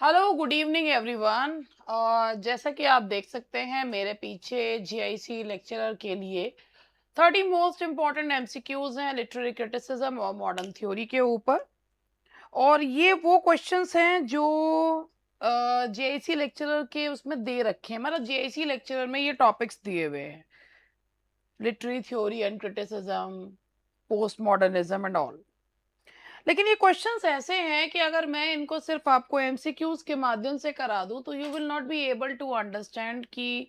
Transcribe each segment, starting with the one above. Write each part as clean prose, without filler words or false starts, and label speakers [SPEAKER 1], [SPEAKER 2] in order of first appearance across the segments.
[SPEAKER 1] Hello good evening everyone. जैसा कि आप देख सकते हैं मेरे पीछे जीआईसी लेक्चरर के लिए 30 मोस्ट इम्पॉर्टेंट एमसीक्यूज हैं लिटरेरी क्रिटिसिज्म और मॉडर्न थ्योरी के ऊपर। और ये वो क्वेश्चंस हैं जो जीआईसी लेक्चरर के उसमें दे रखे हैं, मतलब जीआईसी लेक्चरर में ये टॉपिक्स दिए हुए हैं, literary theory and criticism, post modernism and all. लेकिन ये क्वेश्चंस ऐसे हैं कि अगर मैं इनको सिर्फ आपको एमसीक्यूज के माध्यम से करा दूं तो you will not be able to understand कि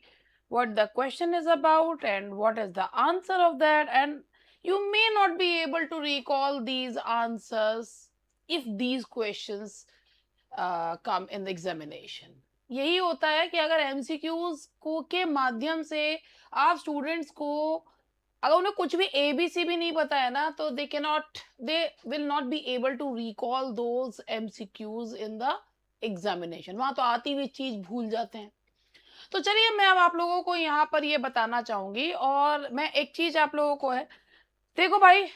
[SPEAKER 1] what the question is about and what is the answer of that, and you may not be able to recall these answers if these questions come in the examination. यही होता है कि अगर MCQs को के माध्यम से आप स्टूडेंट्स को, अगर उन्हें कुछ भी एबीसी भी नहीं पता है ना, तो they will not be able to recall those MCQs in the examination. वहां तो आती हुई चीज भूल जाते हैं। तो चलिए मैं अब आप लोगों को यहाँ पर ये बताना चाहूंगी, और मैं एक चीज आप लोगों को है, देखो भाई,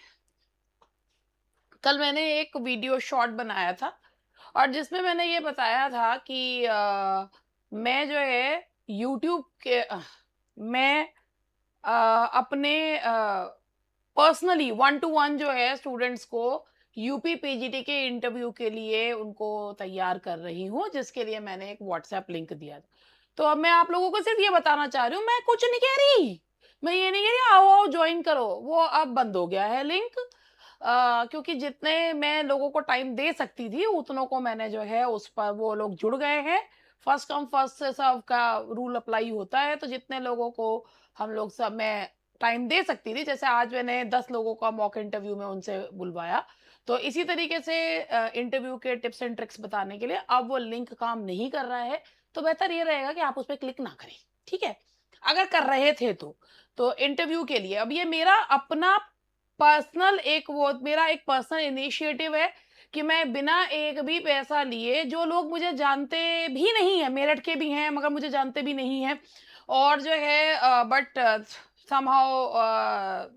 [SPEAKER 1] कल मैंने एक वीडियो शॉर्ट बनाया था और जिसमें मैंने ये बताया था कि मैं जो है यूट्यूब के मैं अपने पर्सनली 1 to 1 जो है स्टूडेंट्स को यूपी पीजीटी के इंटरव्यू के लिए उनको तैयार कर रही हूँ, जिसके लिए मैंने एक व्हाट्सएप लिंक दिया था। तो अब मैं आप लोगों को सिर्फ ये बताना चाह रही हूँ, मैं कुछ नहीं कह रही, मैं ये नहीं कह रही आओ आओ ज्वाइन करो, वो अब बंद हो गया है लिंक। क्योंकि जितने मैं लोगों को टाइम दे सकती थी उतनों को मैंने जो है उस पर, वो लोग जुड़ गए हैं। फर्स्ट कम फर्स्ट से सब का रूल अप्लाई होता है, तो जितने लोगों को हम लोग सब मैं टाइम दे सकती थी, जैसे आज मैंने 10 लोगों का मॉक इंटरव्यू में उनसे बुलवाया, तो इसी तरीके से इंटरव्यू के टिप्स एंड ट्रिक्स बताने के लिए अब वो लिंक काम नहीं कर रहा है। तो बेहतर ये रहेगा कि आप उस पर क्लिक ना करें, ठीक है? अगर कर रहे थे तो इंटरव्यू के लिए अब ये मेरा अपना पर्सनल एक, वो मेरा एक पर्सनल इनिशिएटिव है कि मैं बिना एक भी पैसा लिए, जो लोग मुझे जानते भी नहीं है, मेरठ के भी हैं मगर मुझे जानते भी नहीं है, और जो है बट समहाउ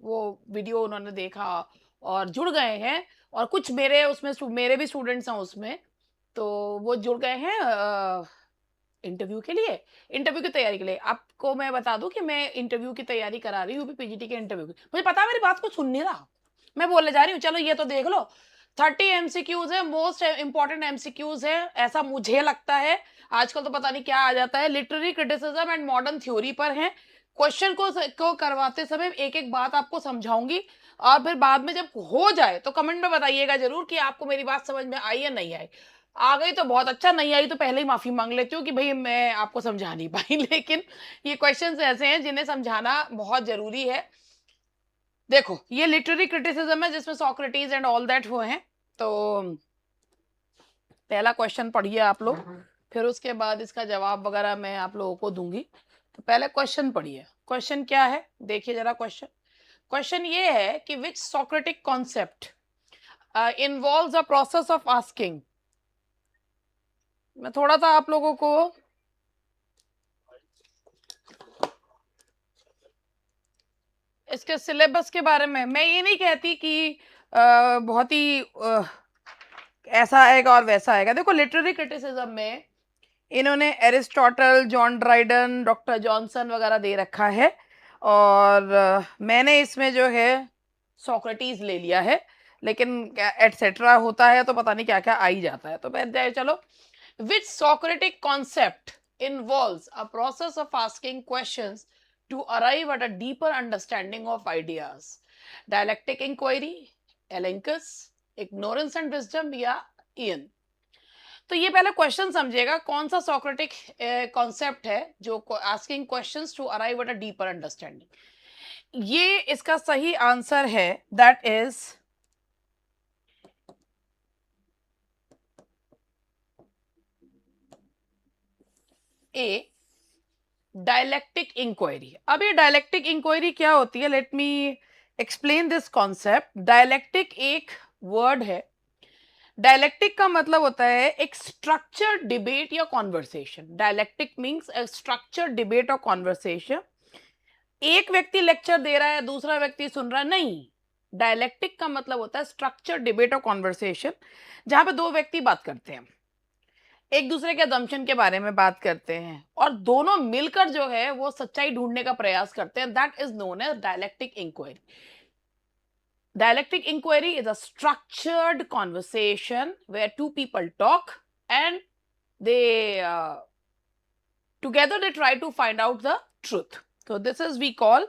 [SPEAKER 1] वो वीडियो उन्होंने देखा और जुड़ गए हैं, और कुछ मेरे उसमें मेरे भी स्टूडेंट्स हैं उसमें, तो वो जुड़ गए हैं इंटरव्यू के लिए, इंटरव्यू की तैयारी के लिए। आपको मैं बता दूं कि मैं इंटरव्यू की तैयारी करा रही हूँ यूपी पीजीटी के इंटरव्यू की। मुझे पता है मेरी बात को सुन नहीं रहा, मैं बोलने जा रही हूँ, चलो ये तो देख लो। 30 एमसीक्यूज है, मोस्ट इंपॉर्टेंट एमसीक्यूज है, ऐसा मुझे लगता है। आजकल तो पता नहीं क्या आ जाता है, literary criticism and modern theory पर है। क्वेश्चन को करवाते समय एक एक बात आपको समझाऊंगी, और फिर बाद में जब हो जाए तो कमेंट में बताइएगा जरूर कि आपको मेरी बात समझ में आई या नहीं आई। आ गई तो बहुत अच्छा, नहीं आई तो पहले ही माफी मांग लेती हूँ कि भाई मैं आपको समझा नहीं पाई लेकिन ये क्वेश्चंस ऐसे हैं जिन्हें समझाना बहुत जरूरी है। देखो ये लिटरेरी क्रिटिसिज्म है जिसमें सोक्रेटिस एंड ऑल दैट वो हैं। तो पहला क्वेश्चन पढ़िए आप लोग, फिर उसके बाद इसका जवाब वगैरह मैं आप लोगों को दूंगी। तो पहले क्वेश्चन पढ़िए, क्वेश्चन क्या है देखिए जरा। क्वेश्चन क्वेश्चन ये है कि which Socratic concept involves a process of asking. मैं थोड़ा सा आप लोगों को इसके सिलेबस के बारे में, मैं ये नहीं कहती कि बहुत ही ऐसा आएगा और वैसा आएगा। देखो लिटरेरी क्रिटिसिज्म में इन्होंने Aristotle, John Dryden, doctor Johnson वगैरह दे रखा है, और मैंने इसमें जो है सोक्रेटिस ले लिया है, लेकिन एटसेट्रा होता है तो पता नहीं क्या क्या आ ही जाता है। तो मैं चलो, which Socratic concept involves a process of asking questions to arrive at a deeper understanding of ideas. Dialectic inquiry, Elenchus, ignorance and wisdom या Ian। तो ये पहले क्वेश्चन समझिएगा, कौन सा सोक्रेटिक कॉन्सेप्ट है जो asking questions to arrive at a deeper understanding. ये इसका सही आंसर है, that is a, dialectic inquiry. अब ये डायलेक्टिक इंक्वायरी क्या होती है, let me explain this concept. Dialectic एक वर्ड है, डायलेक्टिक का मतलब होता है एक स्ट्रक्चर डिबेट या conversation. Dialectic means a structure debate और कॉन्वर्सेशन। एक व्यक्ति लेक्चर दे रहा है, दूसरा व्यक्ति सुन रहा है, नहीं। डायलेक्टिक का मतलब होता है स्ट्रक्चर डिबेट और कॉन्वर्सेशन, जहां पे दो व्यक्ति बात करते हैं। एक दूसरे के assumption के बारे में बात करते हैं और दोनों मिलकर जो है वो सच्चाई ढूंढने का प्रयास करते हैं. That is known as dialectic inquiry. Dialectic inquiry is a structured conversation where two people talk and they together they try to find out the truth. So this is we call,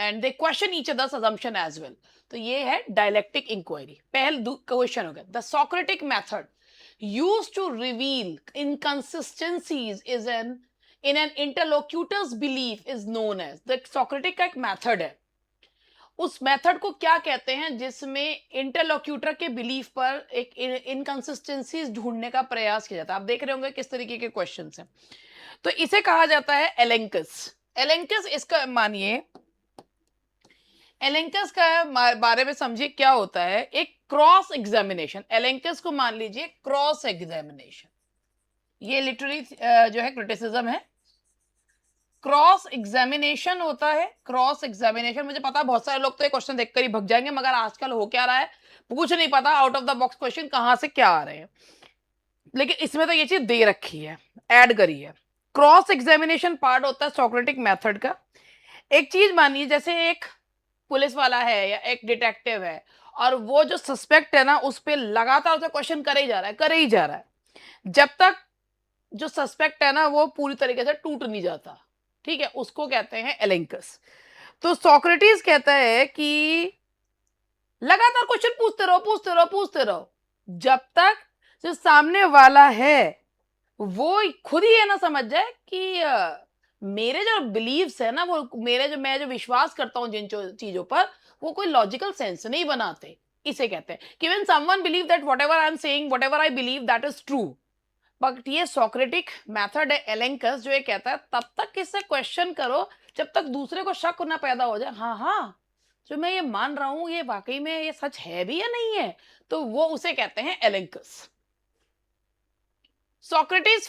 [SPEAKER 1] and they question each other's assumption as well. तो ये है dialectic inquiry. पहला question हो गया. The Socratic method used to reveal inconsistencies is in an interlocutor's belief is known as. The Socratic का एक method है. उस मेथड को क्या कहते हैं जिसमें इंटरलोक्यूटर के बिलीफ पर एक इनकंसिस्टेंसीज ढूंढने का प्रयास किया जाता है. आप देख रहे होंगे किस तरीके के क्वेश्चंस हैं. तो इसे कहा जाता है एलेंकस. एलेंकस इसका मानिए, एलेंकस का बारे में समझिए क्या होता है. एक क्रॉस एग्जामिनेशन. एलेंकस को मान लीजिए क्रॉस एग्जामिनेशन. ये लिटरली जो है क्रिटिसिज्म है. क्रॉस एग्जामिनेशन होता है. क्रॉस एग्जामिनेशन, मुझे पता है बहुत सारे लोग तो ये क्वेश्चन देखकर ही भग जाएंगे, मगर आजकल हो क्या रहा है कुछ नहीं पता. Out of the box question कहां से क्या आ रहे हैं, लेकिन इसमें तो ये चीज दे रखी है, ऐड करी है. क्रॉस एग्जामिनेशन पार्ट होता है सोक्रेटिक मेथड का. एक चीज मानिए, जैसे एक पुलिस वाला है या एक डिटेक्टिव है और वो जो सस्पेक्ट है ना उस पर लगातार उसे क्वेश्चन करे ही जा रहा है, करे ही जा रहा है, जब तक जो सस्पेक्ट है ना वो पूरी तरीके से टूट नहीं जाता. ठीक है, उसको कहते हैं एलेंकस. तो सोक्रेटिस कहता है कि लगातार क्वेश्चन पूछते रहो पूछते रहो पूछते रहो जब तक जो सामने वाला है वो खुद ही ये ना समझ जाए कि मेरे जो बिलीव्स है ना, वो मेरे जो मैं जो विश्वास करता हूं जिन चीजों पर, वो कोई लॉजिकल सेंस नहीं बनाते. इसे कहते हैं कि when someone believe that whatever I am saying, whatever I believe that is true. But ये सोक्रेटिक मेथड है एलेंकस जो ये कहता है तब तक इससे क्वेश्चन करो जब तक दूसरे को शक ना पैदा हो जाए. हाँ हाँ, जो मैं ये मान रहा हूं ये वाकई में ये सच है भी या नहीं है. तो वो उसे कहते हैं एलेंकस. Socrates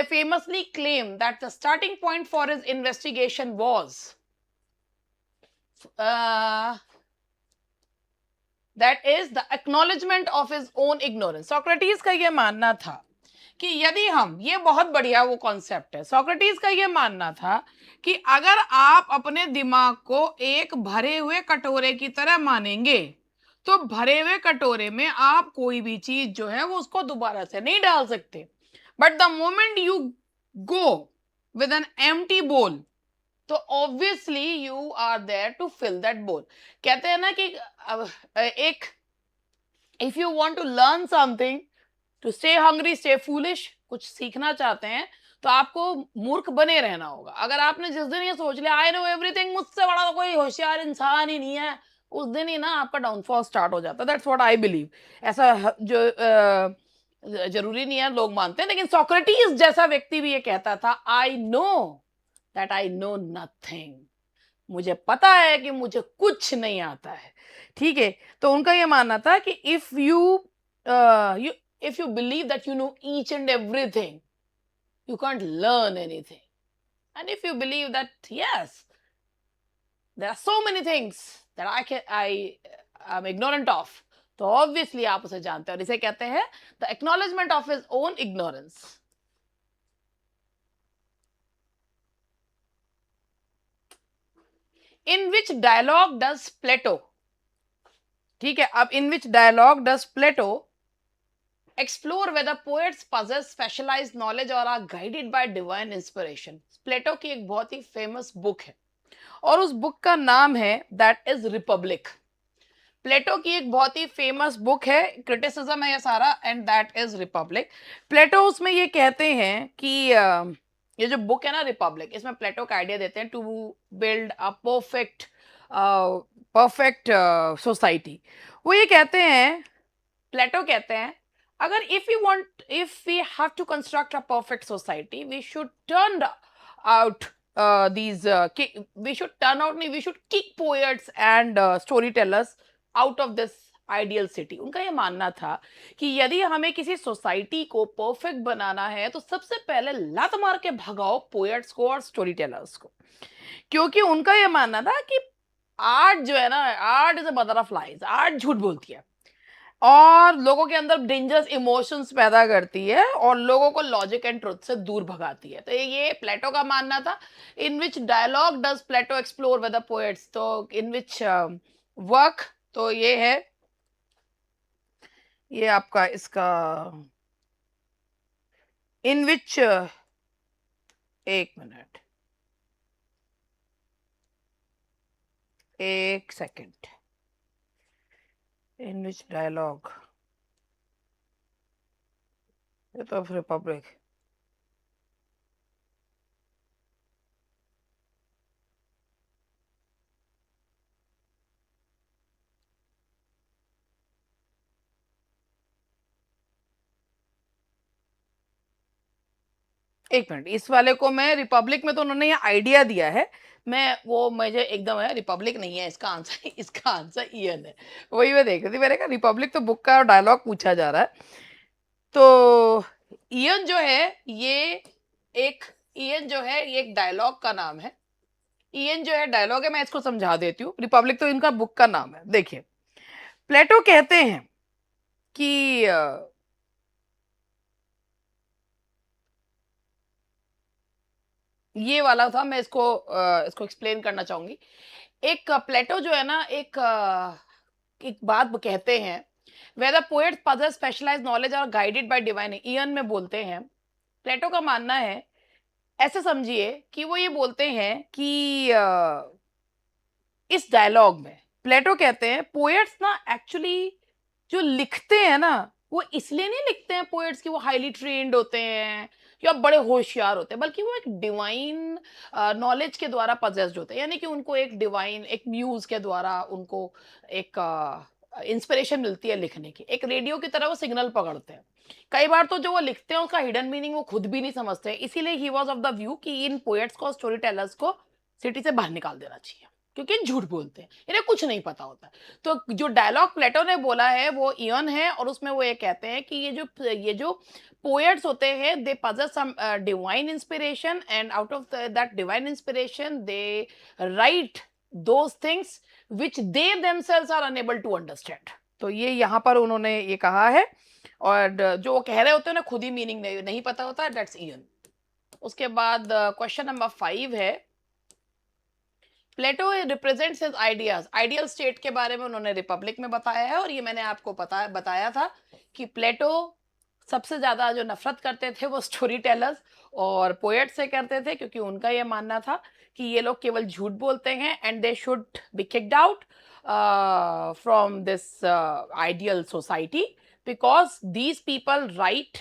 [SPEAKER 1] famously claimed that the starting point for his investigation was that is the acknowledgement of his own ignorance. Socrates का ये मानना था कि यदि हम, ये बहुत बढ़िया वो कॉन्सेप्ट है. सोक्रेटिस का ये मानना था कि अगर आप अपने दिमाग को एक भरे हुए कटोरे की तरह मानेंगे तो भरे हुए कटोरे में आप कोई भी चीज जो है वो उसको दोबारा से नहीं डाल सकते. But the moment you go with an empty bowl तो obviously you are there to fill that bowl. कहते हैं ना कि एक if you want to learn something to stay hungry stay foolish, कुछ सीखना चाहते हैं तो आपको मूर्ख बने रहना होगा. अगर आपने जिस दिन ये सोच लिया आई नो एवरीथिंग, मुझसे बड़ा तो कोई होशियार इंसान ही नहीं है, उस दिन ही ना आपका डाउनफॉल स्टार्ट हो जाता है. That's what I believe. ऐसा जो जरूरी नहीं है लोग मानते हैं, लेकिन सोक्रेटिस जैसा व्यक्ति भी ये कहता था I know that I know nothing. मुझे पता है कि मुझे कुछ नहीं आता है. ठीक है, तो उनका ये मानना था कि if you believe that you know each and everything, you can't learn anything. And if you believe that yes, there are so many things that I am ignorant of, तो obviously आप उसे जानते हैं. और इसे कहते हैं the acknowledgement of his own ignorance. In which dialogue does Plato, ठीक है, अब in which dialogue does Plato explore whether poets possess specialized knowledge or are guided by divine inspiration. प्लेटो की एक बहुत ही फेमस बुक है और उस बुक का नाम है दैट इज रिपब्लिक. प्लेटो की एक बहुत ही फेमस बुक है, क्रिटिसिज्म है ये सारा, एंड दैट इज रिपब्लिक. प्लेटो उसमें ये कहते हैं कि ये जो बुक है ना रिपब्लिक, इसमें प्लेटो का आइडिया देते हैं to build a perfect society. वो ये कहते हैं, प्लेटो कहते हैं अगर if we have to construct a perfect society, we should turn out we should kick poets and storytellers out of this ideal city. उनका ये मानना था कि यदि हमें किसी सोसाइटी को परफेक्ट बनाना है तो सबसे पहले लात मार के भगाओ पोएट्स को और स्टोरी टेलर्स को. क्योंकि उनका ये मानना था कि आर्ट जो है ना, art is a mother of lies. Art झूठ बोलती है और लोगों के अंदर डेंजरस इमोशंस पैदा करती है और लोगों को लॉजिक एंड ट्रुथ से दूर भगाती है। तो ये प्लेटो का मानना था। In which dialogue does Plato explore with the poets, तो इन विच वर्क, तो ये है, ये आपका इसका इन विच, एक मिनट, एक सेकंड, इन विच डायलॉग, ये तो रिपब्लिक, एक मिनट, इस वाले को मैं रिपब्लिक में, तो उन्होंने ये आइडिया दिया है, मैं वो मुझे एकदम है, रिपब्लिक नहीं है इसका आंसर, इसका आंसर ईएन है। वही मैं देख रही थी, मैंने कहा रिपब्लिक तो बुक का डायलॉग पूछा जा रहा है। तो ईएन जो है ये एक, ईएन जो है ये एक डायलॉग का नाम है। ईएन जो है डायलॉग है, मैं इसको समझा देती हूँ। रिपब्लिक तो इनका बुक का नाम है। देखिए, प्लेटो कहते हैं कि ये वाला था, मैं इसको एक्सप्लेन करना चाहूंगी। एक प्लेटो जो है ना, एक बात कहते हैं, whether poet possesses specialise knowledge और गाइडेड बाय डिवाइन, ईयन में बोलते हैं। प्लेटो का मानना है, ऐसे समझिए कि वो ये बोलते हैं कि इस डायलॉग में प्लेटो कहते हैं पोएट्स ना एक्चुअली जो लिखते हैं ना, वो इसलिए नहीं लिखते हैं पोएट्स कि वो हाईली ट्रेन्ड होते हैं या बड़े होशियार होते हैं, बल्कि वो एक डिवाइन नॉलेज के द्वारा पजेस्ड होते हैं। यानी कि उनको एक डिवाइन, एक म्यूज के द्वारा उनको एक इंस्पिरेशन मिलती है लिखने की। एक रेडियो की तरह वो सिग्नल पकड़ते हैं। कई बार तो जो वो लिखते हैं उसका हिडन मीनिंग वो खुद भी नहीं समझते हैं। इसीलिए he was of the view कि इन पोएट्स को, स्टोरी टेलर्स को सिटी से बाहर निकाल देना चाहिए, क्योंकि झूठ बोलते हैं, इन्हें कुछ नहीं पता होता। तो जो डायलॉग प्लेटो ने बोला है वो इयन है, और उसमें वो ये कहते हैं कि ये जो पोएट्स होते हैं, they possess some divine inspiration, and out of that divine inspiration they write those things which they themselves are unable to understand. तो ये यहाँ पर उन्होंने ये कहा है, और जो वो कह रहे होते हैं ना, खुद ही मीनिंग नहीं पता होता, दैट्स इयन। उसके बाद क्वेश्चन नंबर 5 है, Plato represents his ideas, ideal state के बारे में उन्होंने रिपब्लिक में बताया है। और ये मैंने आपको बताया था कि प्लेटो सबसे ज्यादा जो नफरत करते थे वो स्टोरी टेलर्स और पोएट से करते थे, क्योंकि उनका ये मानना था कि ये लोग केवल झूठ बोलते हैं and they should be kicked out from this ideal society, because these people right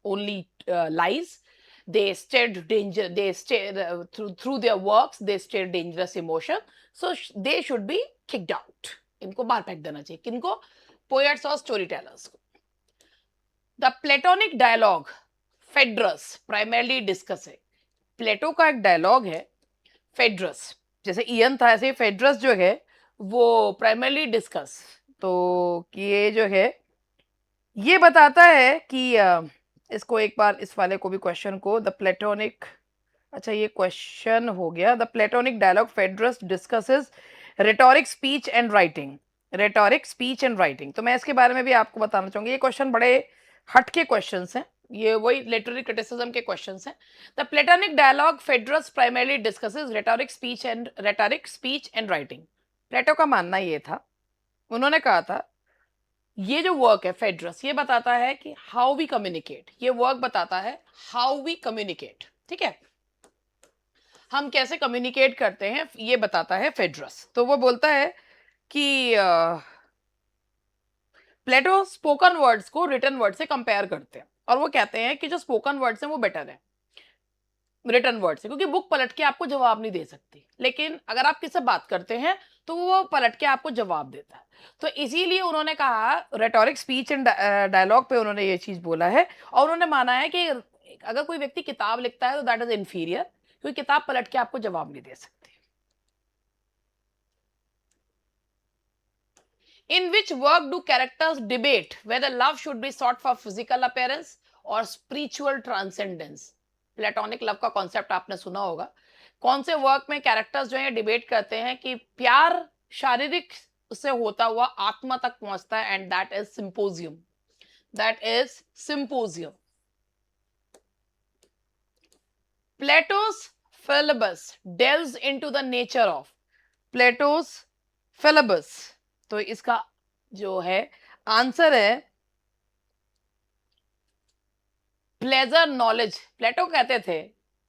[SPEAKER 1] only lies. They stirred danger. They stir through their works. They stir dangerous emotion. So they should be kicked out. इनको बाहर फेंक देना चाहिए। किनको? Poets और storytellers को। The Platonic dialogue Phaedrus primarily discuss है। Plato का एक डायलॉग है फेड्रस, जैसे इयन था ऐसे फेड्रस जो है वो प्राइमरली डिस्कस, तो ये जो है ये बताता है कि इसको एक बार, इस वाले को भी क्वेश्चन को, द प्लेटोनिक, अच्छा ये क्वेश्चन हो गया। The Platonic dialogue Phaedrus discusses rhetoric speech and writing, rhetoric speech and writing. तो मैं इसके बारे में भी आपको बताना चाहूंगी। ये क्वेश्चन बड़े हटके क्वेश्चंस हैं, ये वही लिटरेरी क्रिटिसिज्म के क्वेश्चंस हैं। The Platonic dialogue Phaedrus primarily discusses rhetoric speech and writing. Plato का मानना ये था, उन्होंने कहा था ये जो वर्क है फेड्रस, ये बताता है कि हाउ वी कम्युनिकेट, ये वर्क बताता है हाउ वी कम्युनिकेट, ठीक है, हम कैसे कम्युनिकेट करते हैं, ये बताता है फेड्रस। तो वो बोलता है कि प्लेटो स्पोकन वर्ड्स को रिटन वर्ड से कंपेयर करते हैं, और वो कहते हैं कि जो स्पोकन वर्ड्स हैं वो बेटर है रिटन वर्ड से, क्योंकि बुक पलट के आपको जवाब नहीं दे सकती, लेकिन अगर आप किससे बात करते हैं तो वो पलट के आपको जवाब देता है। तो इसीलिए उन्होंने कहा, रेटोरिक स्पीच एंड डायलॉग पे उन्होंने ये चीज बोला है, और उन्होंने माना है कि अगर कोई व्यक्ति किताब लिखता है तो दैट इज इंफीरियर, क्योंकि किताब पलट के आपको जवाब नहीं दे सकती। In which work do characters debate whether love should be sought for physical appearance और स्पिरिचुअल ट्रांसेंडेंस। प्लेटोनिक लव का कॉन्सेप्ट आपने सुना होगा। कौन से वर्क में कैरेक्टर्स जो है डिबेट करते हैं कि प्यार शारीरिक से होता हुआ आत्मा तक पहुंचता है, and that is symposium, that is symposium. Plato's Philebus delves into the nature of Plato's Philebus। तो इसका जो है आंसर है प्लेजर नॉलेज। प्लेटो कहते थे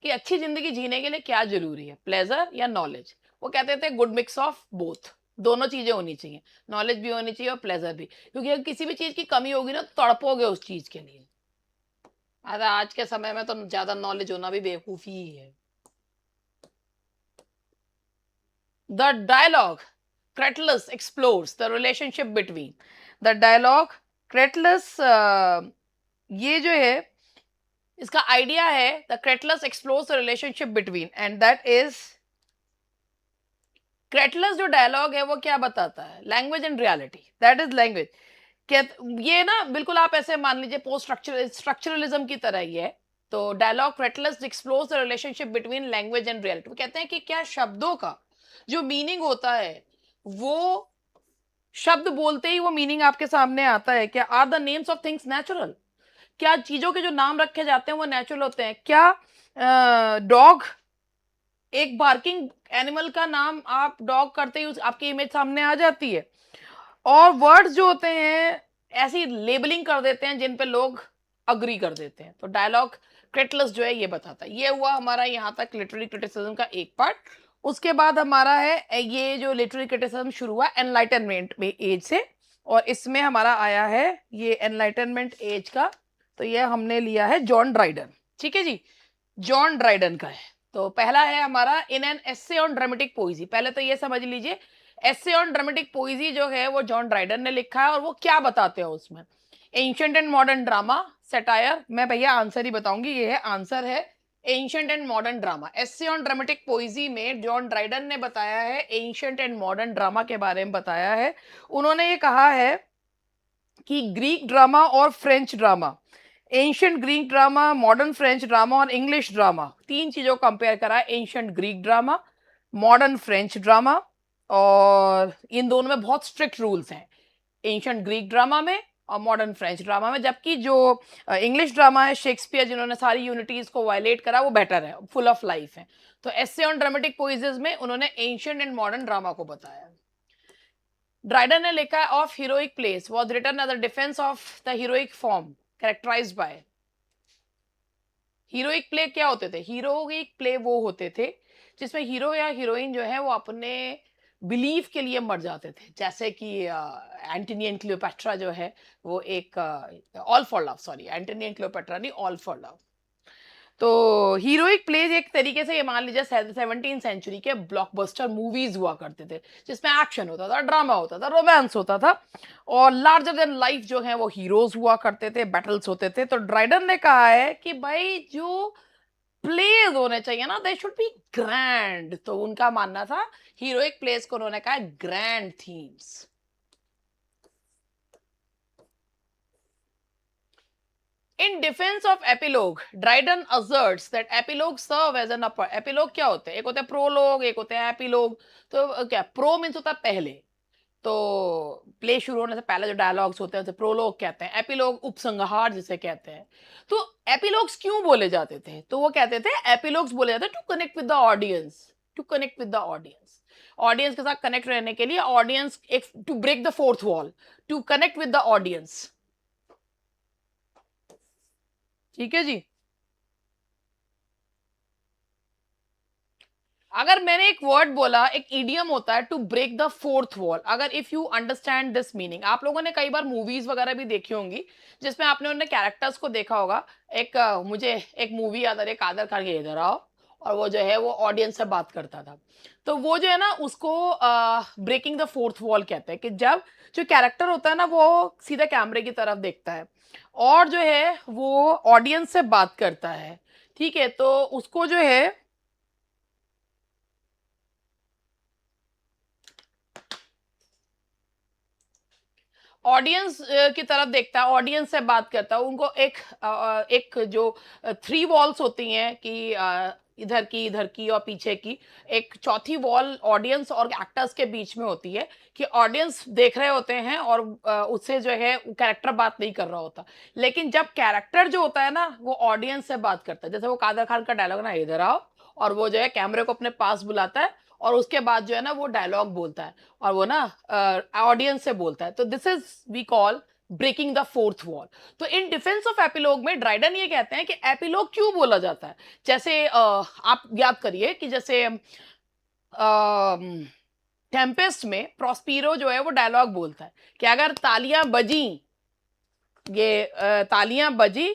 [SPEAKER 1] कि अच्छी जिंदगी जीने के लिए क्या जरूरी है, प्लेजर या नॉलेज। वो कहते थे गुड मिक्स ऑफ बोथ, दोनों चीजें होनी चाहिए, नॉलेज भी होनी चाहिए और प्लेजर भी, क्योंकि अगर किसी भी चीज की कमी होगी ना तो तड़पोगे उस चीज के लिए। अरे आज के समय में तो ज्यादा नॉलेज होना भी बेवकूफी ही है। The dialogue Cratylus explores the relationship between the dialogue Cratylus, ये जो है इसका आइडिया है the Cratylus explores the relationship between, and that is Cratylus. जो डायलॉग है वो क्या बताता है, language and reality, that is language. ये ना बिल्कुल आप ऐसे मान लीजिए पोस्ट स्ट्रक्चरलिज्म की तरह ही है। तो dialogue Cratylus explores the relationship between language and reality. वो कहते हैं कि क्या शब्दों का जो मीनिंग होता है वो शब्द बोलते ही वो मीनिंग आपके सामने आता है क्या? Are the names of things natural? क्या चीजों के जो नाम रखे जाते हैं वो नेचुरल होते हैं क्या? डॉग, एक बार्किंग एनिमल का नाम आप डॉग करते ही आपकी इमेज सामने आ जाती है। और वर्ड्स जो होते हैं ऐसी लेबलिंग कर देते हैं जिन पे लोग अग्री कर देते हैं। तो डायलॉग क्रिटिकल्स जो है ये बताता है। ये हुआ हमारा यहाँ तक लिटरेरी क्रिटिसिज्म का एक पार्ट। उसके बाद हमारा है ये जो लिटरेरी क्रिटिसिज्म शुरू हुआ एनलाइटनमेंट में एज से, और इसमें हमारा आया है ये एनलाइटनमेंट एज का। तो ये हमने लिया है जॉन ड्राइडन, ठीक है जी, जॉन ड्राइडन का है। तो पहला है हमारा in an essay on dramatic poesy. पहले तो ये समझ लीजिए एसे ऑन ड्रामेटिक पोइजी जो है वो जॉन ड्राइडन ने लिखा है, और वो क्या बताते हैं उसमें, ancient and modern drama satire. मैं भैया आंसर ही बताऊंगी, ये है आंसर है ancient and modern drama. Essay on dramatic poesy में जॉन ड्राइडन ने बताया है एंशिएंट एंड मॉडर्न ड्रामा के बारे में बताया है। उन्होंने ये कहा है कि ग्रीक ड्रामा और French drama, ancient Greek drama, modern French drama और इंग्लिश ड्रामा, तीन चीजों को कंपेयर करा है, ancient Greek drama, modern French drama. और इन दोनों में बहुत स्ट्रिक्ट रूल्स हैं, एंशियंट ग्रीक ड्रामा में और मॉडर्न फ्रेंच ड्रामा में। जबकि जो इंग्लिश ड्रामा है, शेक्सपियर जिन्होंने सारी यूनिटीज को वायलेट करा, वो बेटर है, फुल ऑफ लाइफ है। तो एसे ऑन ड्रामेटिक पोइजेस में उन्होंने एंशियंट एंड मॉडर्न ड्रामा को बताया। ड्राइडन ने लिखा of heroic plays was written as a defence of the heroic form characterised by. Heroic play क्या होते थे? हीरोइक प्ले वो होते थे जिसमें हीरो या हीरोइन जो है वो अपने बिलीफ के लिए मर जाते थे। जैसे कि एंटनी एंड क्लियोपेट्रा जो है वो एक all for love, sorry Antony and Cleopatra नहीं, ऑल फॉर लव। तो हीरोइक प्लेज एक तरीके से ये मान लीजिए 17th सेंचुरी के ब्लॉकबस्टर मूवीज हुआ करते थे, जिसमें एक्शन होता था, ड्रामा होता था, रोमांस होता था, और लार्जर देन लाइफ जो है वो हीरोज हुआ करते थे, बैटल्स होते थे। तो ड्राइडन ने कहा है कि भाई जो प्लेज होने चाहिए ना, दे शुड बी ग्रैंड। तो उनका मानना था हीरोइक प्लेज को उन्होंने कहा grand themes. In defense of epilogue, Dryden asserts that epilogue serve as an upper। epilogue क्या होते हैं? एक होते हैं प्रोलोग, एक होते हैं एपिलोग। तो क्या प्रो मीन्स होता है पहले, तो प्ले शुरू होने से पहले जो डायलॉग्स होते हैं उसे प्रोलोग कहते हैं। एपिलोग उपसंहार जिसे कहते हैं। तो एपिलोग्स क्यों बोले जाते थे? तो वो कहते थे एपिलोग्स बोले जाते to connect with the audience, to connect with the audience, audience के साथ कनेक्ट रहने के लिए, ऑडियंस एक to break the fourth wall, to connect with the audience. ठीक है जी। अगर मैंने एक वर्ड बोला, एक इडियम होता है to break the fourth wall. अगर if you understand this meaning, आप लोगों ने कई बार मूवीज वगैरह भी देखी होंगी जिसमें आपने उन्हें कैरेक्टर्स को देखा होगा। एक मुझे एक मूवी याद आ रही है, कादर खान के इधर आओ, और वो जो है वो ऑडियंस से बात करता था। तो वो जो है ना उसको ब्रेकिंग द फोर्थ वॉल कहते हैं, कि जब जो कैरेक्टर होता है ना वो सीधा कैमरे की तरफ देखता है और जो है वो ऑडियंस से बात करता है। ठीक है, तो उसको जो है ऑडियंस की तरफ देखता है, ऑडियंस से बात करता है। उनको एक एक जो थ्री वॉल्स होती हैं कि इधर की और पीछे की, एक चौथी वॉल ऑडियंस और एक्टर्स के बीच में होती है कि ऑडियंस देख रहे होते हैं और उससे जो है कैरेक्टर बात नहीं कर रहा होता। लेकिन जब कैरेक्टर जो होता है ना वो ऑडियंस से बात करता है, जैसे वो कादर खान का डायलॉग ना, इधर आओ, और वो जो है कैमरे को अपने पास बुलाता है और उसके बाद जो है ना वो डायलॉग बोलता है और वो ना ऑडियंस से बोलता है। तो this is we call breaking the fourth wall. तो इन डिफेंस ऑफ एपिलॉग में ड्राइडन ये कहते हैं कि एपिलॉग क्यों बोला जाता है। जैसे आप याद करिए कि जैसे टेम्पेस्ट में प्रॉस्पिरो जो है वो डायलॉग बोलता है कि अगर तालियां बजी, ये तालियां बजी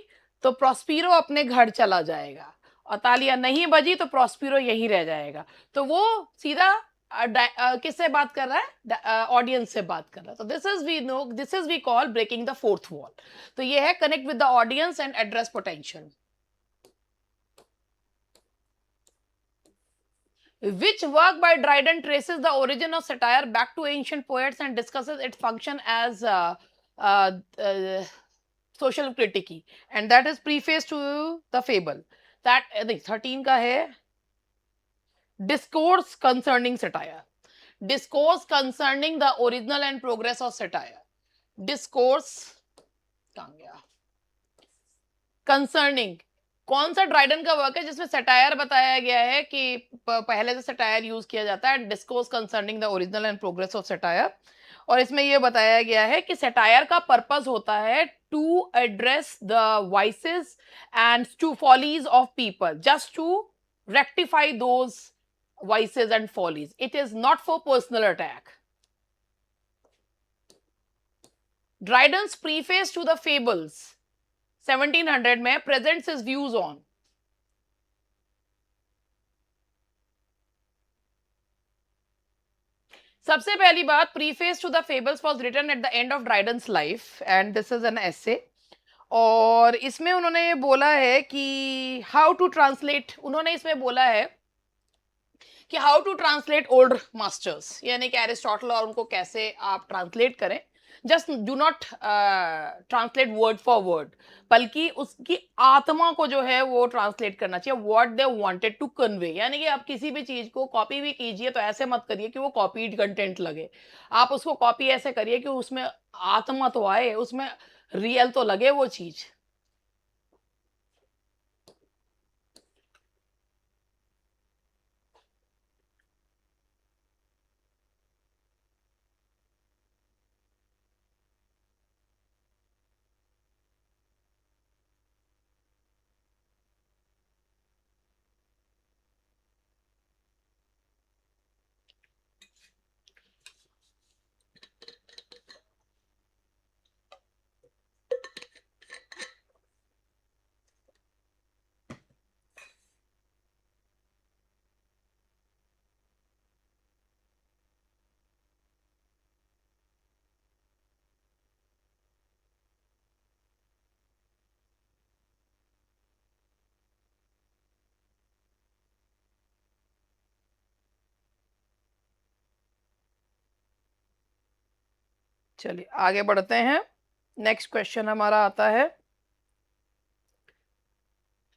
[SPEAKER 1] तो प्रॉस्पिरो अपने घर चला जाएगा, और तालियां नहीं बजी तो प्रॉस्पिरो यहीं रह जाएगा। तो वो सीधा किससे बात कर रहा है, ऑडियंस से बात कर रहा है। तो this is we call breaking the fourth wall. तो ये है connect with the audience and address potential. Which work by Dryden traces the origin of satire back to ancient poets and discusses its function as uh, uh, social critique, and that is preface to the fable. That 13 का है discourse concerning satire. Discourse concerning the original and progress of satire. Discourse कहाँ गया, concerning. कौन सा Dryden का work है जिसमें satire बताया गया है कि पहले से सटायर यूज किया जाता है, discourse concerning the original and progress of satire. और इसमें यह बताया गया है कि सटायर का पर्पस होता है to address the vices and to follies of people, just to rectify those vices and follies. It is not for personal attack. Dryden's preface to the fables 1700 में presents his views on सबसे पहली बात, preface to the fables was written at the end of Dryden's life and this is an essay। और इसमें उन्होंने ये बोला है कि हाउ टू ट्रांसलेट, उन्होंने इसमें बोला है कि how to translate old masters, यानी कि एरिस्टोटल और उनको कैसे आप ट्रांसलेट करें। Just do not translate word for word, बल्कि उसकी आत्मा को जो है वो ट्रांसलेट करना चाहिए, what they wanted to convey. यानी कि आप किसी भी चीज को कॉपी भी कीजिए तो ऐसे मत करिए कि वो कॉपीड कंटेंट लगे। आप उसको कॉपी ऐसे करिए कि उसमें आत्मा तो आए, उसमें रियल तो लगे वो चीज। चलिए आगे बढ़ते हैं। नेक्स्ट क्वेश्चन हमारा आता है,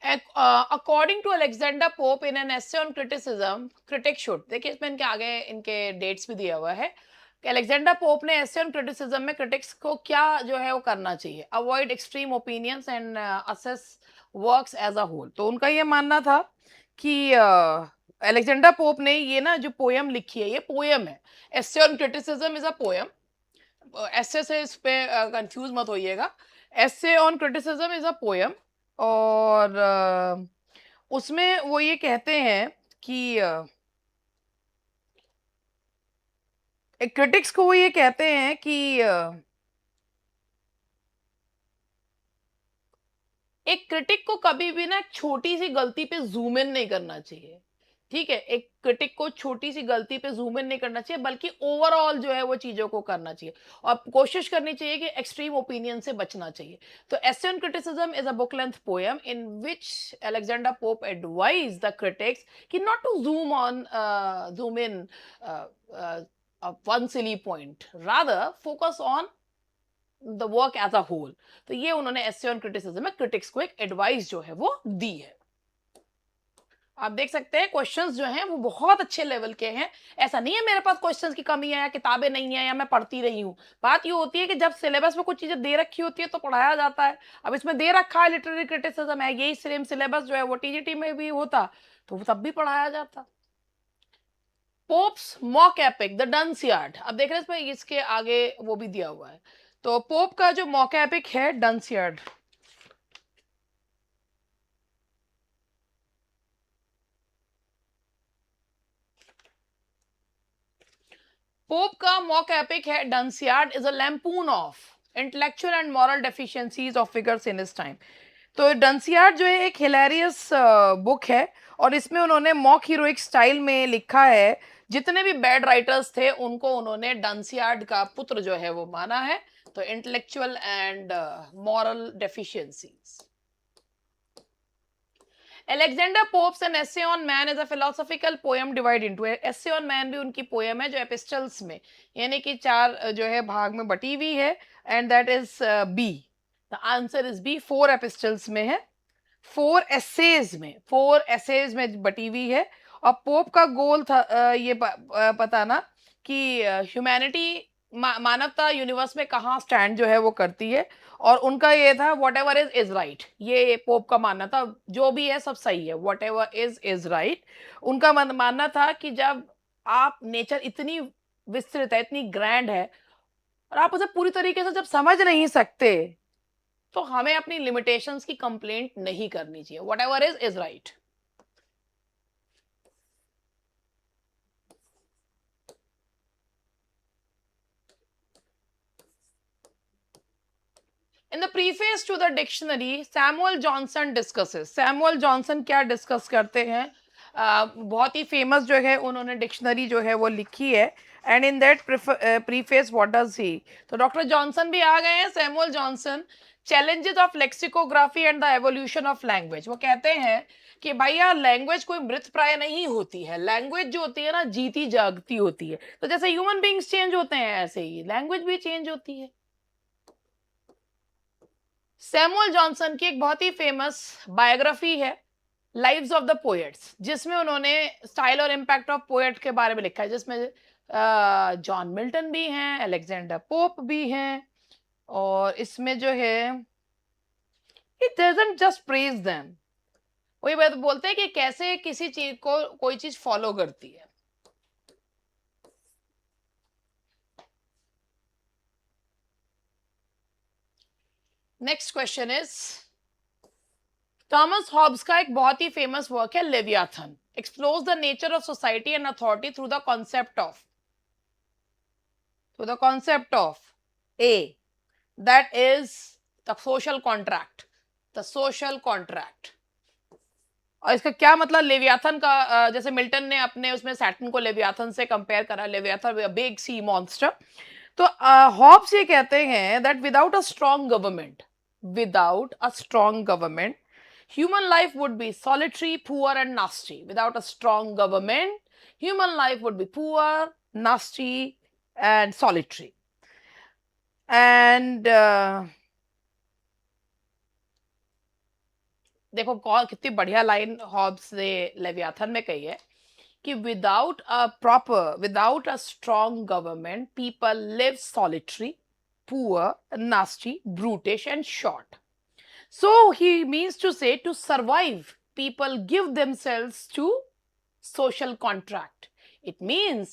[SPEAKER 1] according to Alexander Pope in an essay on criticism, critic should, देखिए इसमें इनके आगे इनके डेट्स भी दिया हुआ है कि अलेक्जेंडर पोप ने एसे ऑन क्रिटिसिज्म में क्रिटिक्स को क्या जो है वो करना चाहिए, avoid extreme opinions and assess works as a whole. तो उनका ये मानना था कि अलेक्जेंडर पोप ने ये ना जो पोयम लिखी है, ये पोयम है, essay on criticism is a poem. Essay से इस पे कंफ्यूज मत होइएगा, essay on criticism is a poem. और उसमें वो ये कहते हैं कि एक क्रिटिक्स को वो ये कहते हैं कि एक क्रिटिक को कभी भी ना छोटी सी गलती पे जूम इन नहीं करना चाहिए। ठीक है, एक क्रिटिक को छोटी सी गलती पे जूम इन नहीं करना चाहिए, बल्कि ओवरऑल जो है वो चीजों को करना चाहिए और कोशिश करनी चाहिए कि एक्सट्रीम ओपिनियन से बचना चाहिए। तो essay on criticism is a book length poem in which Alexander Pope advise the critics कि not to zoom in one silly point, rather focus on the work as a whole. तो ये उन्होंने essay on criticism में critics को एक advice जो है वो दी है। आप देख सकते हैं क्वेश्चंस जो हैं वो बहुत अच्छे लेवल के हैं। ऐसा नहीं है मेरे पास क्वेश्चंस की कमी है या किताबें नहीं है या मैं पढ़ती रही हूँ। बात ये होती है कि जब सिलेबस में कुछ चीजें दे रखी होती है तो पढ़ाया जाता है। अब इसमें दे रखा है लिटरेरी क्रिटिसिज्म है, यही सेम सिलेबस जो है वो टीजीटी में भी होता तो वो तब भी पढ़ाया जाता। पोप्स मॉक एपिक द डंसियार्ड, अब देख रहे हैं इसमें इसके आगे वो भी दिया हुआ है। तो पोप का जो मॉक एपिक है डंसियार्ड, पोप का मॉक एपिक है Dunciad is a lampoon of intellectual and moral deficiencies of figures in his time. तो डंसियार्ड जो है एक हिलेरियस बुक है और इसमें उन्होंने मॉक हीरोइक स्टाइल में लिखा है। जितने भी बैड राइटर्स थे उनको उन्होंने डंसियार्ड का पुत्र जो है वो माना है। तो intellectual and moral deficiencies. Alexander Pope's An Essay on Man is a philosophical poem divided into Essay on Man भी उनकी पोएम है जो एपिस्टल्स में यानी कि चार जो है भाग में बटी हुई है and that is B. The answer is B, 4 epistles में है, 4 एसेज में बटी हुई है। और पोप का गोल था ये पता ना कि ह्यूमैनिटी मानवता यूनिवर्स में कहाँ स्टैंड जो है वो करती है। और उनका ये था व्हाट एवर इज राइट, ये पोप का मानना था, जो भी है सब सही है, व्हाट एवर इज राइट। उनका मानना था कि जब आप नेचर इतनी विस्तृत है, इतनी ग्रैंड है और आप उसे पूरी तरीके से जब समझ नहीं सकते तो हमें अपनी लिमिटेशंस की कंप्लेंट नहीं करनी चाहिए, whatever is right. In the preface to the dictionary Samuel Johnson discusses, Samuel Johnson क्या डिस्कस करते हैं, बहुत ही फेमस जो है उन्होंने डिक्शनरी जो है वो लिखी है। And in that preface what does he, तो डॉक्टर जॉनसन भी आ गए हैं, Samuel Johnson. Challenges of lexicography and the evolution of language, वो कहते हैं कि भैया लैंग्वेज कोई मृत प्राय नहीं होती है, लैंग्वेज जो होती है ना जीती जागती होती है। तो जैसे ह्यूमन बींग्स चेंज होते हैं ऐसे ही लैंग्वेज भी चेंज होती है। सैमुअल जॉनसन की एक बहुत ही फेमस बायोग्राफी है लाइव्स ऑफ द पोएट्स, जिसमें उन्होंने स्टाइल और इम्पैक्ट ऑफ पोएट के बारे में लिखा है, जिसमें जॉन मिल्टन भी हैं, अलेक्जेंडर पोप भी हैं। और इसमें जो है it doesn't just praise them, वही बात बोलते हैं कि कैसे किसी चीज को कोई चीज फॉलो करती है। Next question is, Thomas Hobbes का एक बहुत ही फेमस वर्क है Leviathan, explores the nature of society and authority through the concept of A, that is the social contract, the social contract. और इसका क्या मतलब, लेवियाथन का जैसे मिल्टन ने अपने उसमें सैटर्न को लेवियाथन से कंपेयर करा, लेवियाथन बिग सी मॉन्स्टर। तो हॉब्स ये कहते हैं that without a strong government human life would be solitary, poor and nasty. Without a strong government, human life would be poor, nasty and solitary. And देखो कितनी बढ़िया line Hobbs ने Leviathan में कही है कि without a strong government people live solitary, poor, nasty, brutish and short. So he means to say to survive, people give themselves to social contract. It means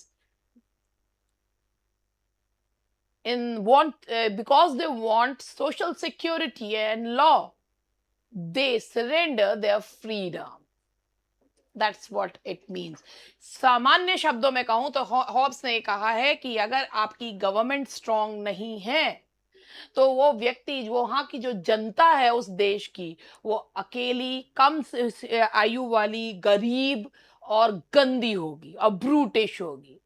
[SPEAKER 1] because they want social security and law, they surrender their freedom. That's what it means. सामान्य शब्दों में कहूं तो Hobbs ने कहा है कि अगर आपकी गवर्नमेंट स्ट्रांग नहीं है तो वो व्यक्ति, वो वहां की जो जनता है उस देश की, वो अकेली, कम आयु वाली, गरीब और गंदी होगी और ब्रूटिश होगी।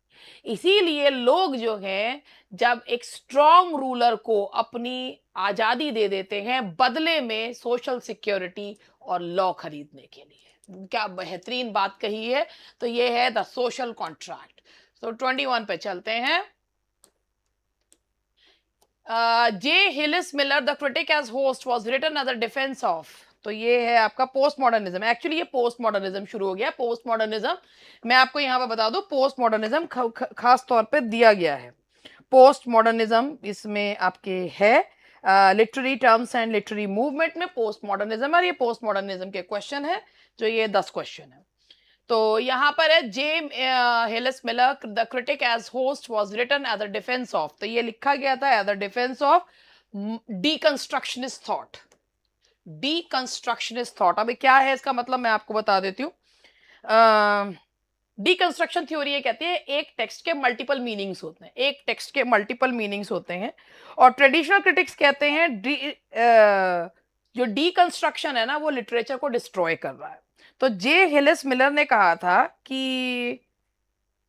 [SPEAKER 1] इसीलिए लोग जो हैं जब एक स्ट्रॉन्ग रूलर को अपनी आजादी दे देते हैं बदले में सोशल सिक्योरिटी और लॉ खरीदने के लिए, क्या बेहतरीन बात कही है। तो ये है द सोशल कॉन्ट्रैक्ट। तो 21 पे चलते हैं। J. Hillis Miller, The Critic as Host, was written as a defense of तो ये है आपका पोस्ट मॉडर्निज्म। एक्चुअली ये पोस्ट मॉडर्निज्म शुरू हो गया। पोस्ट मॉडर्निज्म मैं आपको यहाँ पे बता दूं, पोस्ट मॉडर्निज्म खास तौर पे दिया गया है। पोस्ट मॉडर्निज्म इसमें आपके है literary terms and literary movement में पोस्ट मॉडर्निज्म, और ये पोस्ट मॉडर्निज्म के क्वेश्चन है जो ये 10 क्वेश्चन है। तो यहाँ पर है J Hillis Miller the critic as host was written as a defence of, तो ये लिखा गया था as a defence of deconstructionist thought. Deconstructionist thought, अभी क्या है इसका मतलब मैं आपको बता देती हूँ। डीकंस्ट्रक्शन थ्योरी ये कहती है एक टेक्स्ट के मल्टीपल मीनिंग्स होते हैं, एक टेक्स्ट के मल्टीपल मीनिंग्स होते हैं, और ट्रेडिशनल क्रिटिक्स कहते हैं जो डीकंस्ट्रक्शन है ना वो लिटरेचर को डिस्ट्रॉय कर रहा है। तो जे हिलिस मिलर ने कहा था कि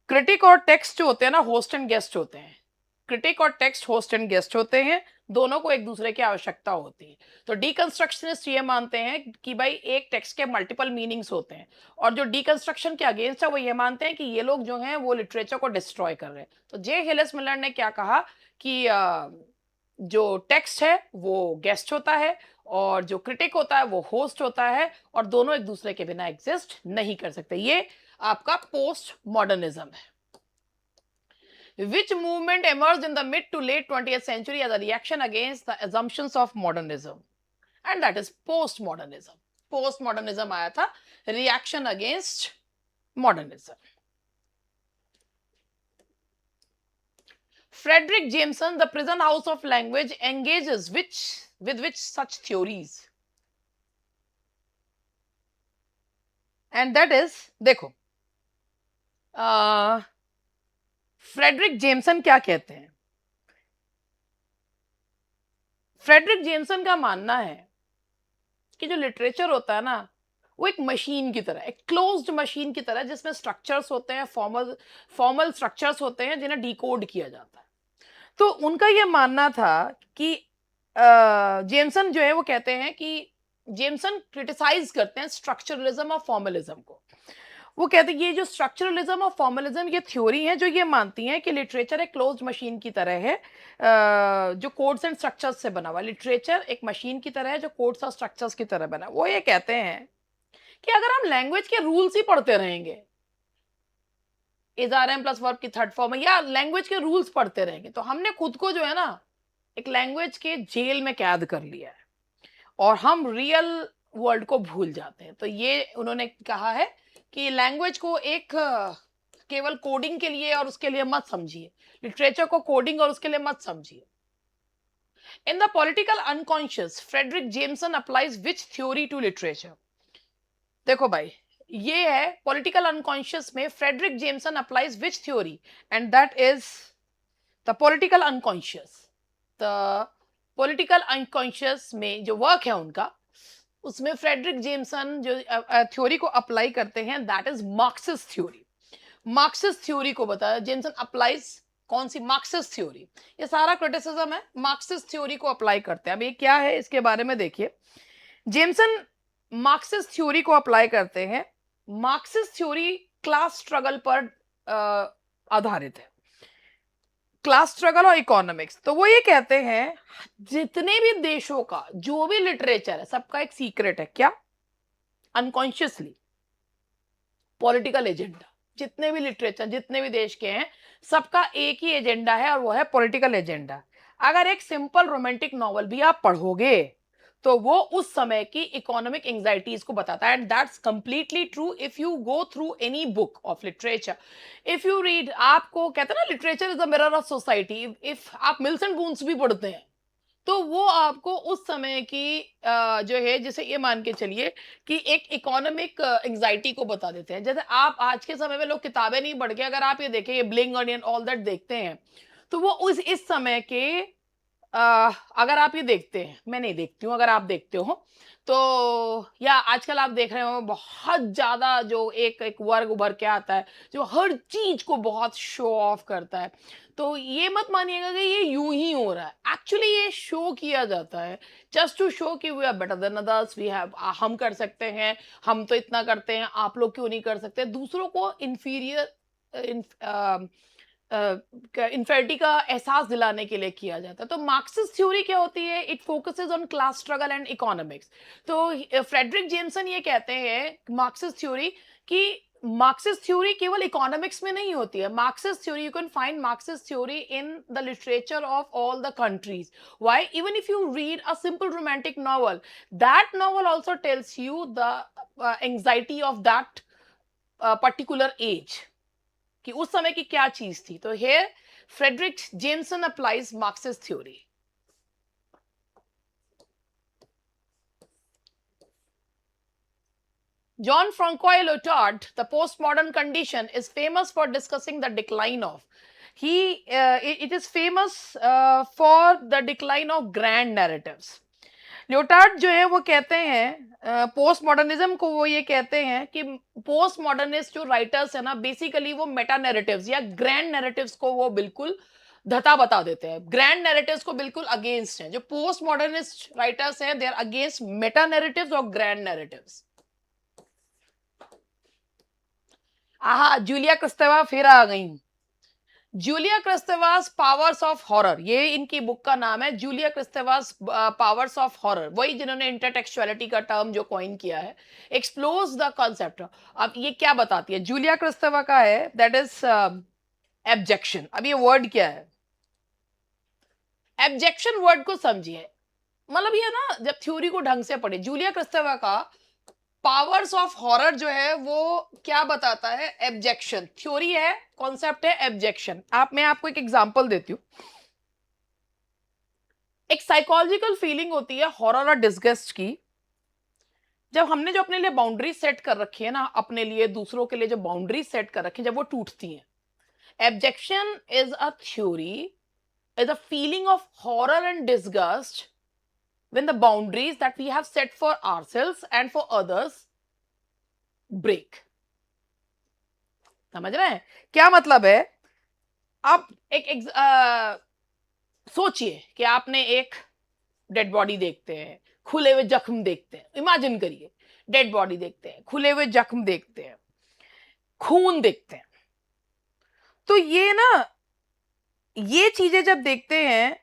[SPEAKER 1] क्रिटिक और टेक्स्ट जो होते हैं ना होस्ट एंड गेस्ट होते हैं, क्रिटिक और टेक्स्ट होस्ट एंड गेस्ट होते हैं, दोनों को एक दूसरे की आवश्यकता होती है। तो डीकंस्ट्रक्शनिस्ट ये मानते हैं कि भाई एक टेक्स्ट के मल्टीपल मीनिंग्स होते हैं, और जो डीकंस्ट्रक्शन के अगेंस्ट है वो ये मानते हैं कि ये लोग जो हैं वो लिटरेचर को डिस्ट्रॉय कर रहे हैं। तो जे हिलिस मिलर ने क्या कहा कि जो टेक्स्ट है वो गेस्ट होता है और जो क्रिटिक होता है वो होस्ट होता है, और दोनों एक दूसरे के बिना एग्जिस्ट नहीं कर सकते। ये आपका पोस्ट मॉडर्निज्म है। Which movement emerged in the mid to late 20th century as a reaction against the assumptions of modernism? And that is postmodernism. Postmodernism आया था reaction against modernism. Frederick Jameson, the prison house of language, engages with which such theories? And that is, देखो Frederick Jamieson क्या कहते हैं? Frederick Jamieson का मानना है कि जो लिटरेचर होता है ना वो एक मशीन की तरह, एक क्लोज्ड मशीन की तरह, जिसमें स्ट्रक्चर्स होते हैं, फॉर्मल स्ट्रक्चर्स होते हैं जिन्हें डिकोड किया जाता है। तो उनका ये मानना था कि जेमसन जो है वो कहते हैं कि जेमसन क्रिटिसाइज करते हैं स्ट्रक्चरलिज्म और फॉर्मलिज्म को। वो कहते हैं ये जो स्ट्रक्चरलिज्म और फॉर्मलिज्म ये थ्योरी है जो ये मानती है कि लिटरेचर एक क्लोज्ड मशीन की तरह है, जो कोड्स एंड स्ट्रक्चर्स से बना हुआ। लिटरेचर एक मशीन की तरह है जो कोड्स और स्ट्रक्चर्स की तरह बना। वो ये कहते हैं कि अगर हम लैंग्वेज के रूल्स ही पढ़ते रहेंगे, is are am plus verb की थर्ड फॉर्म है, या लैंग्वेज के रूल्स पढ़ते रहेंगे, तो हमने खुद को जो है ना एक लैंग्वेज के जेल में कैद कर लिया है और हम रियल वर्ल्ड को भूल जाते हैं। तो ये उन्होंने कहा है कि लैंग्वेज को एक केवल कोडिंग के लिए और उसके लिए मत समझिए, लिटरेचर को कोडिंग और उसके लिए मत समझिए। In the political unconscious Fredric Jameson applies which theory to literature? देखो भाई ये है पॉलिटिकल अनकॉन्शियस में Fredric Jameson applies which theory, and that is the political unconscious. The political unconscious में जो वर्क है उनका, उसमें फ्रेडरिक जेमसन जो थ्योरी को अप्लाई करते हैं that is Marxist theory. Marxist theory को बताया जेमसन अप्लाइज कौन सी? Marxist theory. ये सारा क्रिटिसिज्म है मार्क्सिस्ट थ्योरी को अप्लाई करते हैं। अब ये क्या है इसके बारे में देखिए। जेमसन मार्क्सिस्ट थ्योरी को अप्लाई करते हैं। मार्क्सिस्ट थ्योरी क्लास स्ट्रगल पर आधारित है, क्लास स्ट्रगल और इकोनॉमिक्स। तो वो ये कहते हैं जितने भी देशों का जो भी लिटरेचर है सबका एक सीक्रेट है, क्या? Unconsciously political agenda. जितने भी लिटरेचर जितने भी देश के हैं सबका एक ही एजेंडा है और वो है पॉलिटिकल एजेंडा। अगर एक सिंपल रोमांटिक नॉवल भी आप पढ़ोगे तो वो उस समय की इकोनॉमिक एंजाइटीज को बताता है, and that's completely true if you go through any book of literature. If you read, आपको कहते हैं ना literature is the mirror of society. If आप मिल्स एंड बून्स भी पढ़ते हैं तो वो आपको उस समय की जो है, जैसे ये मान के चलिए कि एक इकोनॉमिक एंजाइटी को बता देते हैं। जैसे आप आज के समय में लोग किताबें नहीं पढ़ के, अगर आप ये देखें ये ब्लिंग ऑनियन ऑल दैट देखते हैं तो वो उस इस समय के अगर आप ये देखते हैं, मैं नहीं देखती हूँ, अगर आप देखते हो तो, या आजकल आप देख रहे हो बहुत ज्यादा जो एक एक वर्ग उभर के आता है जो हर चीज को बहुत शो ऑफ करता है। तो ये मत मानिएगा कि ये यूं ही हो रहा है, एक्चुअली ये शो किया जाता है जस्ट टू शो कि we are better than others, we have, हम कर सकते हैं, हम तो इतना करते हैं, आप लोग क्यों नहीं कर सकते, दूसरों को इंफीरियर इन्फेरिटी का एहसास दिलाने के लिए किया जाता है। तो मार्क्सिस्ट थ्योरी क्या होती है? It focuses on class struggle and economics. तो फ्रेडरिक जेम्सन ये कहते हैं मार्क्सिस्ट थ्योरी कि मार्क्सिस्ट थ्योरी केवल इकोनॉमिक्स में नहीं होती है। Marxist theory, you can find Marxist theory in the literature of all the countries. Why? Even if you read a simple romantic novel, that novel also tells you the anxiety of that particular age, कि उस समय की क्या चीज थी। तो here Fredric Jameson applies Marxist theory. John Francois Lyotard, the postmodern condition, is famous for discussing the decline of. It is famous for the decline of grand narratives. ल्योटार्ड जो है वो कहते हैं पोस्ट मॉडर्निज्म को, वो ये कहते हैं कि पोस्ट मॉडर्निस्ट जो राइटर्स है ना, बेसिकली वो मेटा नैरेटिव्स या ग्रैंड नैरेटिव्स को वो बिल्कुल धता बता देते हैं, ग्रैंड नैरेटिव्स को बिल्कुल अगेंस्ट हैं। जो पोस्ट मॉडर्निस्ट राइटर्स हैं, they are against meta narratives और ग्रैंड नैरेटिव्स। आहा, जूलिया क्रिस्तेवा फिर आ गई। Julia Kristeva's powers of horror, ये इनकी बुक का नाम है, Julia Kristeva's powers of horror. वही जिन्होंने इंटरटेक्सुअलिटी का टर्म जो कॉइन किया है, एक्सप्लोर्स द कॉन्सेप्ट। अब ये क्या बताती है? जूलिया क्रिस्तेवा का है दैट इज एब्जेक्शन। अब ये वर्ड क्या है? एब्जेक्शन वर्ड को समझिए, मतलब ये ना, जब थ्योरी को ढंग से पढ़े, जूलिया क्रिस्तेवा का पावर्स ऑफ हॉरर जो है वो क्या बताता है? एब्जेक्शन थ्योरी है, कॉन्सेप्ट है एब्जेक्शन। मैं आपको एक एग्जांपल देती हूँ। एक साइकोलॉजिकल फीलिंग होती है हॉरर और डिस्गस्ट की, जब हमने जो अपने लिए बाउंड्री सेट कर रखी है ना, अपने लिए, दूसरों के लिए जो बाउंड्री सेट कर रखी है, जब वो टूटती हैं। Abjection is a theory, is a feeling of horror and disgust when the boundaries that we have set for ourselves and for others break। समझ रहे हैं क्या मतलब है? आप सोचिए कि आपने एक डेड बॉडी देखते हैं, खुले हुए जख्म देखते हैं, इमेजिन करिए, डेड बॉडी देखते हैं, खुले हुए जख्म देखते हैं, खून देखते हैं। तो ये ना, ये चीजें जब देखते हैं,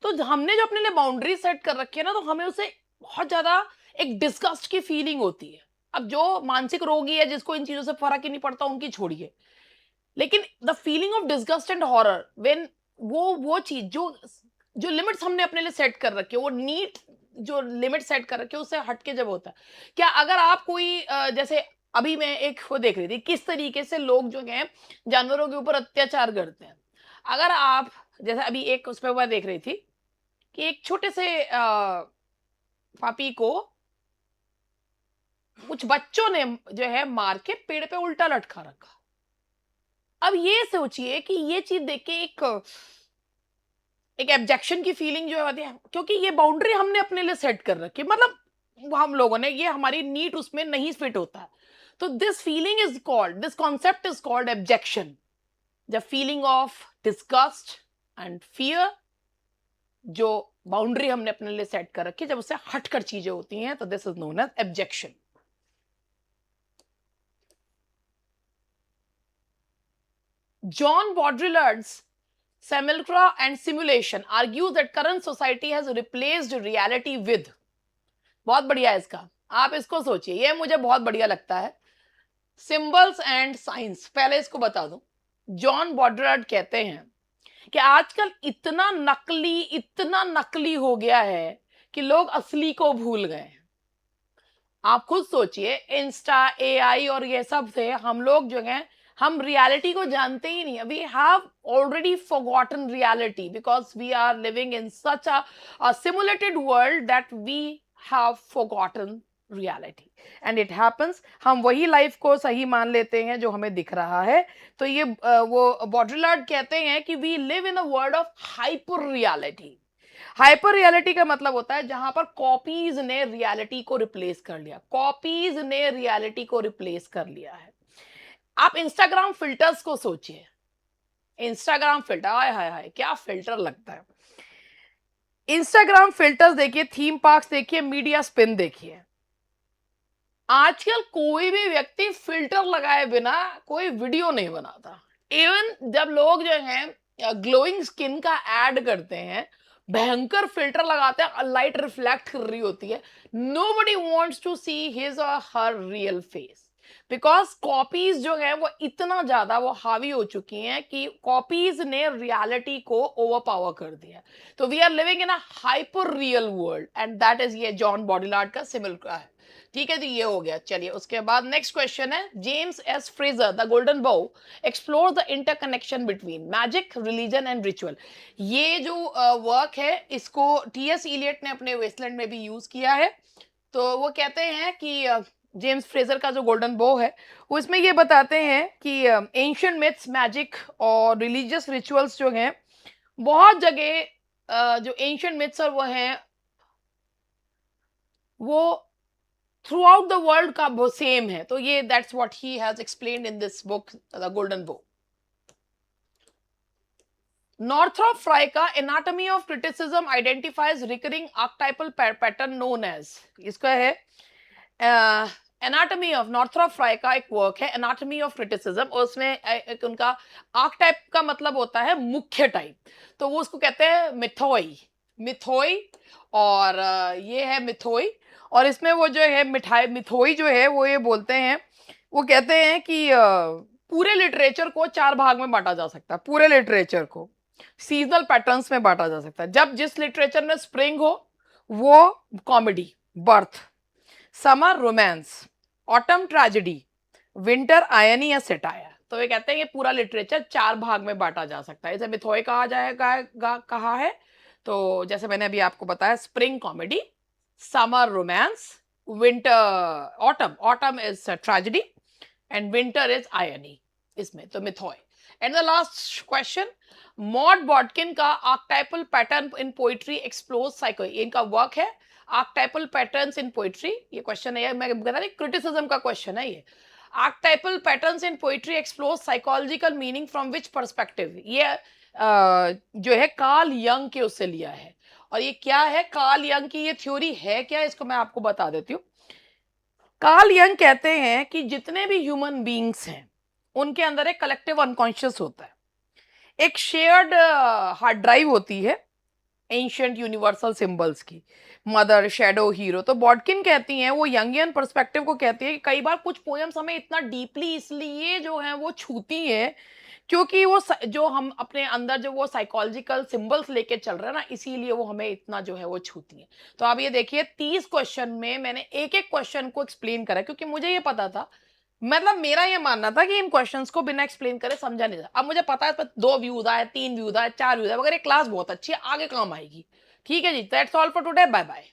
[SPEAKER 1] तो हमने जो अपने लिए बाउंड्री सेट कर रखी है ना, तो हमें उसे बहुत ज्यादा एक डिस्गस्ट की फीलिंग होती है। अब जो मानसिक रोगी है, जिसको इन चीजों से फर्क ही नहीं पड़ता, उनकी छोड़िए, लेकिन the feeling of disgust and horror when वो चीज जो जो लिमिट्स हमने अपने लिए सेट कर रखी है, वो नीट जो लिमिट सेट कर रखी है, उससे हटके जब होता है। क्या अगर आप कोई जैसे अभी मैं एक वो देख रही थी, किस तरीके से लोग जो हैं जानवरों के ऊपर अत्याचार करते हैं। अगर आप, जैसे अभी एक उस पर मैं देख रही थी कि एक छोटे से पापी को कुछ बच्चों ने जो है मार के पेड़ पे उल्टा लटका रखा। अब ये सोचिए कि ये चीज देख के एक एब्जेक्शन की फीलिंग जो है, क्योंकि ये बाउंड्री हमने अपने लिए सेट कर रखी है, मतलब हम लोगों ने, ये हमारी नीड उसमें नहीं फिट होता है। तो this feeling is called, this concept is called abjection. The feeling of disgust and fear, जो बाउंड्री हमने अपने लिए सेट कर रखी है, जब उससे हटकर चीजें होती हैं, तो this is known as abjection. John Baudrillard's Simulacra and Simulation argues that current society has replaced reality with। बहुत बढ़िया है इसका, आप इसको सोचिए, ये मुझे बहुत बढ़िया लगता है। सिंबल्स एंड साइंस, पहले इसको बता दूं। जॉन बॉड्रिलार्ड कहते हैं कि आजकल इतना नकली हो गया है कि लोग असली को भूल गए। आप खुद सोचिए, इंस्टा, एआई और ये सब से हम लोग जो हैं, हम रियलिटी को जानते ही नहीं। We have already forgotten reality because we are living in such a simulated world that we have forgotten reality and it happens. हम वही लाइफ को सही मान लेते हैं जो हमें दिख रहा है। तो ये वो बॉड्रिलार्ड कहते हैं कि we live in a world of hyper reality. Hyper reality का मतलब होता है जहां पर कॉपीज ने रियलिटी को रिप्लेस कर लिया, कॉपीज ने रियलिटी को रिप्लेस कर लिया है। आप इंस्टाग्राम फिल्टर्स को सोचिए, इंस्टाग्राम फिल्टर, हाय हाय हाय, क्या फिल्टर लगता है। इंस्टाग्राम फिल्टर्स देखिए, थीम पार्क्स देखिए, मीडिया स्पिन देखिए, आजकल कोई भी व्यक्ति फ़िल्टर लगाए बिना कोई वीडियो नहीं बनाता। इवन जब लोग जो हैं ग्लोइंग स्किन का ऐड करते हैं, भयंकर फ़िल्टर लगाते हैं, लाइट रिफ्लेक्ट कर रही होती है। Nobody wants to see his or her real face, because copies जो हैं वो इतना ज़्यादा वो हावी हो चुकी हैं कि कॉपीज़ ने रियलिटी को ओवरपावर कर दिया है। तो we are living in a hyper real world and that is ये जॉन बॉडीलार्ड का सिमिल का है। ठीक है जी, ये हो गया। चलिए उसके बाद नेक्स्ट क्वेश्चन है, James S Frazer the golden bough explore the interconnection between magic, religion and ritual. ये जो वर्क है इसको टीएस इलियट ने अपने वेस्टलैंड में भी यूज किया है। तो वो कहते हैं कि जेम्स फ्रेजर का जो गोल्डन बो है वो इसमें ये बताते हैं कि एंशियंट मिथ्स, मैजिक और रिलीजियस रिचुअल्स जो हैं बहुत जगह जो एंशियंट मिथ्स और वो हैं वो थ्रू आउट द वर्ल्ड का वो सेम है। तो ये that's what he has explained in this book the golden book. Northrop Frye का anatomy of criticism identifies recurring archetypal pattern known as, इसका है एनाटॉमी ऑफ नॉर्थरॉप फ्राई का एक वर्क है एनाटॉमी ऑफ क्रिटिसिज्म, और उसमें एक उनका आर्कटाइप का मतलब होता है मुख्य टाइप। तो वो उसको कहते हैं मिथोई, मिथोई। और ये है मिथोई। और इसमें वो जो है मिठाई मिथोई जो है वो ये बोलते हैं, वो कहते हैं कि पूरे लिटरेचर को चार भाग में बांटा जा सकता है। पूरे लिटरेचर को सीजनल पैटर्न्स में बांटा जा सकता है। जब जिस लिटरेचर में स्प्रिंग हो वो comedy, birth, summer romance, autumn tragedy, winter irony या सेटायर। तो ये कहते हैं कि पूरा लिटरेचर चार भाग में बांटा जा सकता है। इसे मिथोय कहा जाएगा कहा है। तो जैसे मैंने अभी आपको बताया, spring comedy, summer romance, winter autumn, autumn is tragedy and winter is irony इसमें, तो mythoi. And the last question, Maud Bodkin का archetypal pattern in poetry explore psycho, इनका वर्क है आर्केटाइपल पैटर्न्स इन पोइट्री। ये question है, मैं बता रही क्रिटिसिज्म का क्वेश्चन है ये। Archetypal patterns in poetry explore psychological meaning from which perspective. ये जो है कार्ल यंग के उससे लिया है। और ये क्या है कार्ल यंग की ये थ्योरी है क्या, इसको मैं आपको बता देती हूँ। कार्ल यंग कहते हैं कि जितने भी ह्यूमन बीइंग्स हैं उनके अंदर एक कलेक्टिव अनकॉन्शियस होता है, एक शेयर्ड हार्ड ड्राइव होती है एंशियंट यूनिवर्सल सिंबल्स की, मदर, शैडो, हीरो। तो बॉटकिन कहती हैं, वो यंगियन पर्सपेक्टिव को कहती है कि कई बार कुछ पोएम्स हमें इतना डीपली इसलिए जो है वो छूती है क्योंकि वो जो हम अपने अंदर जो वो साइकोलॉजिकल सिंबल्स लेके चल रहे हैं ना, इसीलिए वो हमें इतना जो है वो छूती है। तो आप ये देखिए 30 क्वेश्चन में मैंने एक एक क्वेश्चन को एक्सप्लेन करा क्योंकि मुझे ये पता था, मतलब मेरा ये मानना था कि इन क्वेश्चंस को बिना एक्सप्लेन करे समझा नहीं जाता। अब मुझे पता है इस पर 2 व्यूज आए, 3 व्यूज आए, 4 व्यूज आए, मगर ये क्लास बहुत अच्छी है, आगे काम आएगी। ठीक है जी, that's all for today, bye bye.